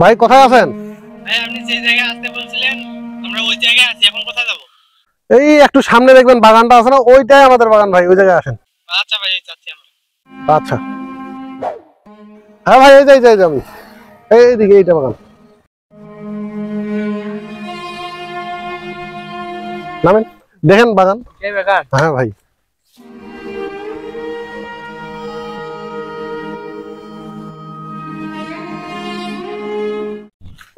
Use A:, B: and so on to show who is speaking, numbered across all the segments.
A: ভাই কোথায় আছেন?
B: ভাই আপনি যে জায়গায় আসতে বলছিলেন আমরা ওই জায়গায় আছি। এখন কোথায় যাব?
A: এই একটু সামনে দেখবেন বাগানটা আছে না, ওইটাই আমাদের বাগান ভাই, ওই জায়গায় আসেন।
B: আচ্ছা ভাই, এই যাচ্ছি আমরা।
A: আচ্ছা হ্যাঁ ভাই, এই যাই যাই আমি এইদিকে, এইটা বাগান। নামেন, দেখেন বাগান।
B: এই বাগান?
A: হ্যাঁ ভাই।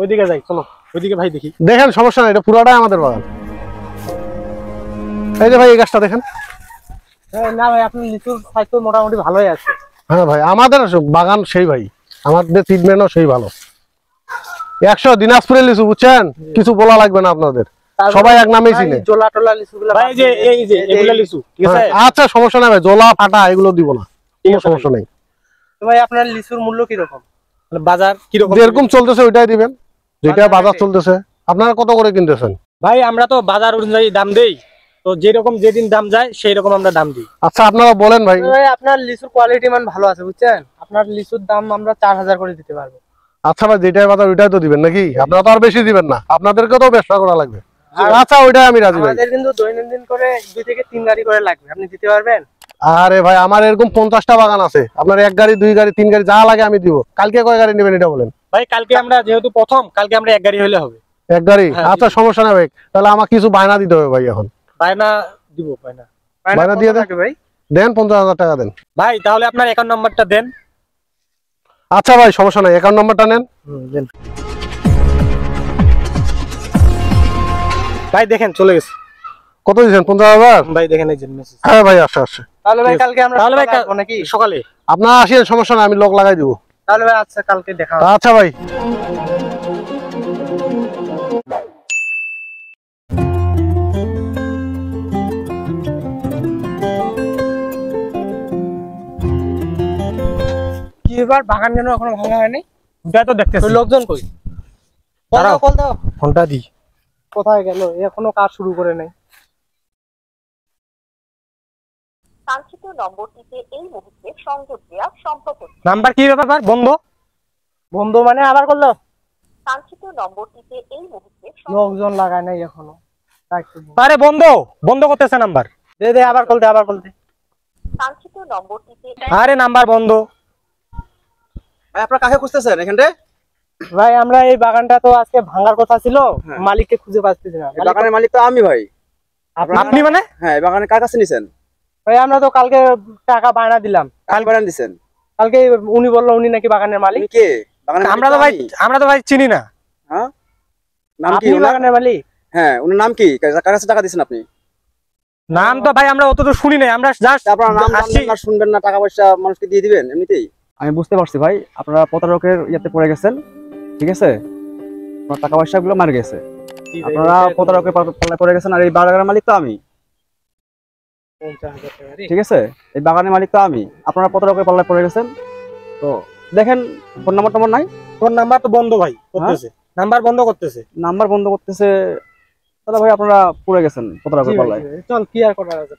B: ওইদিকে যাই, চলো ওইদিকে ভাই দেখি।
A: দেখেন, সমস্যা নাই, এটা পুরাটাই আমাদের বাগান। এই যে ভাই, এই গাছটা দেখেন।
B: না ভাই, আপনি লিচুর সাইজ তো মোটামুটি ভালোই আছে।
A: হ্যাঁ ভাই, আমাদের বাগান সেই ভাই, আমাদের ট্রিটমেন্টও সেই ভালো। 100 দিনাজপুরের লিচু, বুঝছেন? কিছু বলা লাগবে না আপনাদের, সবাই এক নামেই চিনে।
B: জোলা টোলা লিচুগুলো ভাই, যে এই যে এগুলা লিচু, ঠিক আছে?
A: আচ্ছা সমস্যা নাই ভাই, জোলা ফাটা এগুলো দিব না, কোনো সমস্যা নেই।
B: তো ভাই আপনার লিচুর মূল্য কি রকম, মানে বাজার কি রকম?
A: যেরকম চলতেছে ওইটাই দিবেন, যেটা বাজার চলতেছে। আপনারা কত করে কিনতেছেন?
B: ভাই আমরা তো বাজার অনুযায়ী দাম দেই, তো যেরকম যেদিন দাম যায় সেই রকম আমরা দাম দিই।
A: আচ্ছা আপনারা বলেন ভাই।
B: ভাই আপনার লিচুর কোয়ালিটি মান ভালো আছে, বুঝছেন? আপনার লিচুর দাম আমরা 4000 করে দিতে পারবো।
A: আচ্ছা ভাই, যেটাই বাজার ওইটাই তো দিবেন নাকি? আপনারা তো আর বেশি দিবেন না, আপনাদেরকেও তো ব্যবসা করা লাগবে। আচ্ছা ওইটাই আমি রাজি ভাই।
B: আমাদের কিন্তু দৈনন্দিন করে 2 থেকে 3 গাড়ি করে লাগবে, আপনি দিতে পারবেন?
A: আরে ভাই, আমার এরকম 50টা বাগান আছে, আপনার 1 গাড়ি 2 গাড়ি 3 গাড়ি যা লাগে আমি দিব। কালকে কয় গাড়ি নেবেন এটা বলেন?
B: ভাই কালকে আমরা যেহেতু প্রথম, কালকে আমরা 1 গাড়ি হলে হবে।
A: 1 গাড়ি?
B: হ্যাঁ,
A: আচ্ছা সমস্যা নাই ভাই, তাহলে আমাকে কিছু বায়না দিতে হবে ভাই। এখন
B: বায়না দিব? বায়না
A: বায়না দিয়ে দেন
B: ভাই।
A: দেন, 50,000 টাকা দেন
B: ভাই তাহলে আপনার অ্যাকাউন্ট নাম্বারটা দেন।
A: আচ্ছা ভাই সমস্যা নাই, অ্যাকাউন্ট নাম্বারটা নেন।
B: দেন ভাই, দেখেন চলে গেছে।
A: কত দিয়েছেন? 50,000?
B: ভাই দেখেন এই যে মেসেজ।
A: হ্যাঁ ভাই, আসছে আসছে।
B: তাহলে ভাই কালকে আমরা নাকি সকালে?
A: আপনারা আসেন, সমস্যা নাই, আমি লোক লাগাই দিব।
B: তাহলে ভাই আচ্ছা, কালকে দেখা হবে।
A: আচ্ছা ভাই।
B: কি এবার বাগান যেন এখনো ভাঙা হয়নি? ওটা তো দেখতেছি। লোকজন কই? দাঁড়াও, কল দাও। ফোনটা দি। কোথায় গেল? এখনো কাজ শুরু করে নাই।
C: কাঙ্ক্ষিত নম্বরটিতে এই মুহূর্তে সংযোগ দেওয়া সম্ভব হচ্ছে না।
B: নাম্বার কি ব্যাপার? বন্ধ বন্ধ মানে আবার করলো?
C: কাঙ্ক্ষিত নম্বরটিতে এই মুহূর্তে
B: লোকজন লাগায় নাই এখনো। আরে বন্ধ বন্ধ করতেছে নাম্বার। দে দে, আবার কল দে, আবার কল দে।
C: কাঙ্ক্ষিত নম্বরটিতে
B: আরে নাম্বার বন্ধ।
D: ভাই আপনারা কাকে খুঁজতেছেন এখানে?
B: ভাই আমরা এই বাগানটা তো আজকে ভাঙার কথা ছিল, মালিককে খুঁজে পাচ্ছি না।
D: এই বাগানের মালিক তো আমি ভাই।
B: আপনি মানে?
D: হ্যাঁ, এই বাগানে কার কাছে নিছেন?
B: ভাই আমরা তো কালকে টাকা বায়না দিলাম।
D: কাল বাগান দিছেন?
B: কালকে উনি বললো উনি নাকি বাগানের মালিক।
D: কে বাগানের?
B: আমরা তো ভাই চিনি না।
D: হ্যাঁ, নাম কি
B: আপনি
D: ওনার?
B: বাগানের মালিক?
D: হ্যাঁ, ওনার নাম কি? কার কাছে টাকা দিছেন আপনি?
B: নাম তো ভাই আমরা অত তো শুনি নাই, আমরা জাস্ট
D: আপনারা নাম জানবেন না, শুনবেন না, টাকা পয়সা মানুষকে দিয়ে দিবেন এমনিতেই? আমি বুঝতে পারছি ভাই, আপনারা প্রতারকের ইয়াতে পড়ে গেছেন, ঠিক আছে? আপনার টাকা পয়সা গুলো মার গেছে, আপনারা প্রতারকের পাল্লায় পড়ে গেছেন। আর এই বাগানের মালিক তো আমি, ঠিক আছে? এই বাগানের মালিক তো আমি, আপনারা প্রতারকের পাল্লায় পড়ে গেছেন। তো দেখেন, ফোন নাম্বার নাই?
B: ফোন নাম্বার তো বন্ধ ভাই করতেছে, নাম্বার বন্ধ করতেছে।
D: নাম্বার বন্ধ করতেছে, তাহলে ভাই আপনারা পড়ে গেছেন প্রতারকের পাল্লায়।
B: চল কি আর করার আছে।